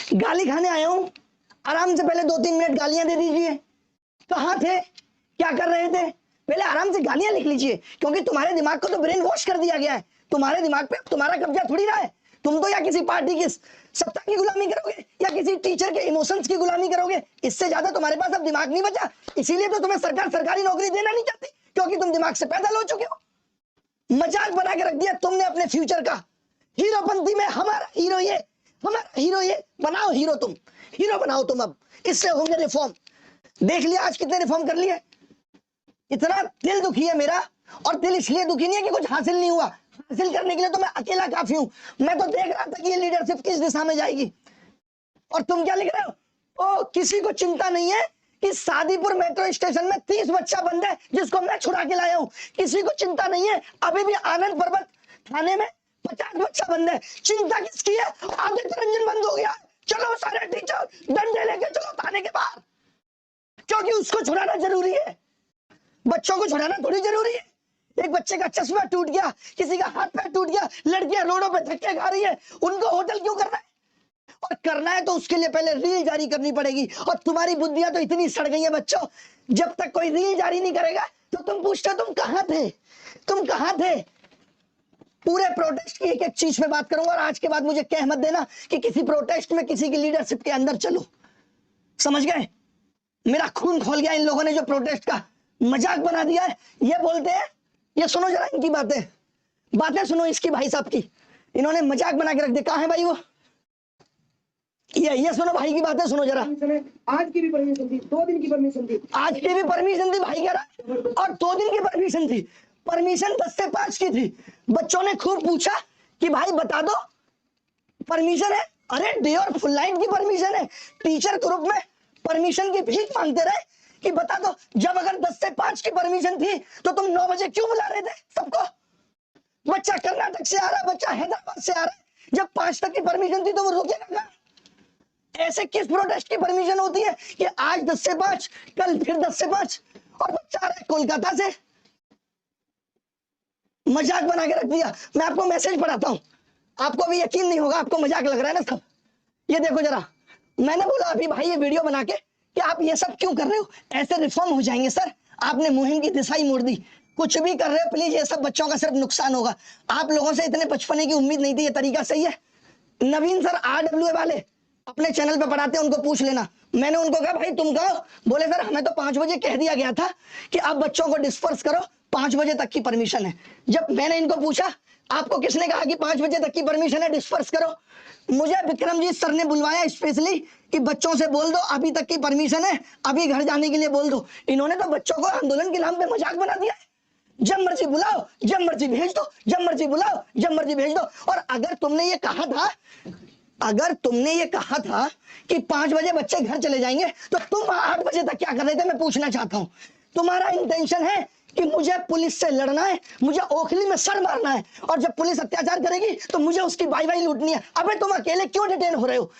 गाली खाने आया हूं, आराम से पहले 2-3 मिनट गालियां दे दीजिए। कहां थे, क्या कर रहे थे, पहले आराम से गालियां लिख लीजिए, क्योंकि तुम्हारे दिमाग को तो ब्रेन वॉश कर दिया गया है। तुम्हारे दिमाग पे तुम्हारा कब्जा थोड़ी रहा है। तुम तो या किसी पार्टी की सत्ता की गुलामी करोगे या किसी टीचर के इमोशंस की गुलामी करोगे। इससे ज्यादा तुम्हारे पास अब दिमाग नहीं बचा। इसीलिए तो तुम्हें सरकार सरकारी नौकरी देना नहीं चाहती, क्योंकि तुम दिमाग से पैदल हो चुके हो। मजाक बना के रख दिया तुमने अपने फ्यूचर का। हीरोपंथी में हमारा हीरो ये, हमारा हीरो ये। बनाओ हीरो, तुम हीरो बनाओ तुम। अब इससे होंगे रिफॉर्म। देख लिया आज कितने रिफॉर्म कर लिए। इतना दिल दुखी है मेरा, और दिल इसलिए दुखी नहीं है कि कुछ हासिल नहीं हुआ। हासिल करने के लिए तो मैं अकेला काफी हूं। मैं तो देख रहा था कि ये लीडरशिप किस दिशा में जाएगी, और तुम क्या लिख रहे हो? ओ, किसी को चिंता नहीं है कि शादीपुर मेट्रो स्टेशन में 30 बच्चा बंद है, जिसको मैं छुड़ा के लाया हूं। किसी को चिंता नहीं है अभी भी आनंद पर्वत थाने में 50 बच्चा बंद है। चिंता किसकी है? आदित्य रंजन बंद हो गया। चलो सारे टीचर डंडे लेके चलो थाने के बाहर, क्योंकि उसको छुड़ाना जरूरी है। बच्चों को छुड़ाना थोड़ी जरूरी है। एक बच्चे का चश्मा टूट गया, किसी का हाथ पैर टूट गया, लड़कियां रोडों पे धक्के खा रही है, उनको होटल क्यों करना है? और करना है तो उसके लिए पहले रील जारी करनी पड़ेगी। और तुम्हारी बुद्धियां तो इतनी सड़ गई है बच्चों, जब तक कोई रील जारी नहीं करेगा तो तुम पूछते तुम कहां थे, तुम कहां थे। पूरे प्रोटेस्ट की एक एक चीज पे बात करूंगा, और आज के बाद मुझे कह मत देना कि किसी प्रोटेस्ट में किसी की लीडरशिप के अंदर चलो। समझ गए? मेरा खून खोल गया इन लोगों ने जो प्रोटेस्ट का मजाक बना दिया है। ये बोलते हैं, ये सुनो जरा इनकी बातें सुनो इसकी भाई साहब की। इन्होंने मजाक बना के रख दिया। कहां है भाई वो? ये सुनो भाई की बातें सुनो जरा। आज की भी परमिशन थी, 2 दिन की परमिशन थी। आज की भी परमिशन थी भाई कह रहा है, और 2 दिन की परमिशन थी। परमिशन 10 से 5 की थी। बच्चों ने खूब पूछा कि भाई बता दो परमिशन है। अरे डे और फुल नाइट की परमिशन है। टीचर ग्रुप में परमिशन की भीख मांगते रहे कि बता दो, जब अगर 10 से 5 की परमिशन थी तो तुम 9 बजे क्यों बुला रहे थे सबको? बच्चा कर्नाटक से आ रहा है, बच्चा हैदराबाद से आ रहा है, जब 5 तक की परमिशन थी तो वो रुकेगा क्या? ऐसे किस प्रोटेस्ट की परमिशन होती है कि आज 10 से 5, कल फिर 10 से 5, और बच्चा आ रहा है कोलकाता से? मजाक बना के रख दिया। मैं आपको मैसेज पढ़ाता हूं, आपको भी यकीन नहीं होगा, आपको मजाक लग रहा है ना सब। ये देखो जरा, मैंने बोला अभी भाई ये वीडियो बना के कि आप ये सब क्यों कर रहे हो, ऐसे रिफॉर्म हो जाएंगे सर। आपने मुहिम की दिशा ही मोड़ दी। कुछ भी कर रहे हो प्लीज, ये सब बच्चों का सिर्फ नुकसान होगा। आप लोगों से इतने बचपने की उम्मीद नहीं थी। ये तरीका सही है? नवीन सर RWA वाले अपने चैनल पे पढ़ाते हैं, उनको पूछ लेना। मैंने उनको कहा भाई तुम कहो, बोले सर हमें तो 5 बजे कह दिया गया था कि आप बच्चों को डिस्पर्स करो, 5 बजे तक की परमिशन है। जब मैंने इनको पूछा आपको किसने कहा कि 5 बजे तक की परमिशन है, डिस्पर्स करो, मुझे विक्रमजीत सर ने बुलवाया स्पेशली कि बच्चों से बोल दो अभी तक की परमिशन है, अभी घर जाने के लिए बोल दो। इन्होंने तो बच्चों को आंदोलन के नाम पे मजाक बना दिया है। जब मर्जी बुलाओ, जब मर्जी भेज दो, जब मर्जी बुलाओ, जब मर्जी भेज दो। और अगर तुमने ये कहा था, अगर तुमने ये कहा था कि 5 बजे बच्चे घर चले जाएंगे, तो तुम 8 बजे तक क्या कर रहे थे? मैं पूछना चाहता हूं। तुम्हारा इंटेंशन है कि मुझे पुलिस से लड़ना है, मुझे ओखली में सर मारना है, और जब पुलिस अत्याचार करेगी तो मुझे उसकी वाई लूटनी है। अबे तुम अकेले क्यों डिटेन हो रहे हो?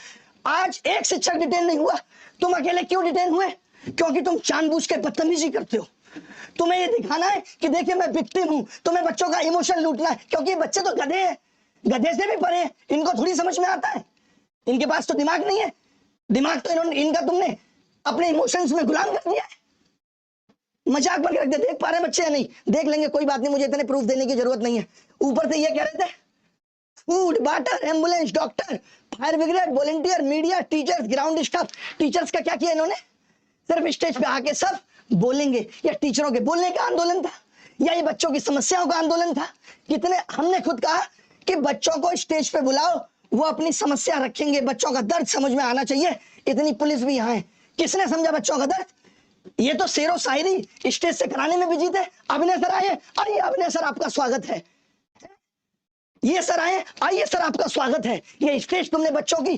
आज एक शिक्षक डिटेन नहीं हुआ, तुम अकेले क्यों डिटेन हुए? क्योंकि तुम जानबूझ के बदतमीजी करते हो। तुम्हें ये दिखाना है कि देखिए मैं विक्टिम हूं, तुम्हें बच्चों का इमोशन लूटना है, क्योंकि बच्चे तो गधे हैं, गधे से भी परे हैं, इनको थोड़ी समझ में आता है। इनके पास तो दिमाग नहीं है। दिमाग तो इनका तुमने अपने इमोशंस में गुलाम कर दिया है। मजाक बन के रख दे। देख पा रहे बच्चे या नहीं? देख लेंगे, कोई बात नहीं, मुझे इतने प्रूफ देने की जरूरत नहीं है। ऊपर से ये कह रहे थे food, water, ambulance, doctor, fire brigade, volunteer, media, teachers, ground staff. Teachers का क्या किया इन्होंने? सिर्फ स्टेज पे आके सब बोलेंगे। या टीचरों के बोलने का आंदोलन था, या ये बच्चों की समस्याओं का आंदोलन था? कितने हमने खुद कहा कि बच्चों को स्टेज पे बुलाओ, वो अपनी समस्या रखेंगे, बच्चों का दर्द समझ में आना चाहिए। इतनी पुलिस भी यहाँ है, किसने समझा बच्चों का दर्द? ये तो शेरो शायरी स्टेज से कराने में बिजी थे। अभिनय सर आए, आइए अभिनय सर आपका स्वागत है। ये सर आए, आइए सर आपका स्वागत है। ये स्टेज तुमने बच्चों की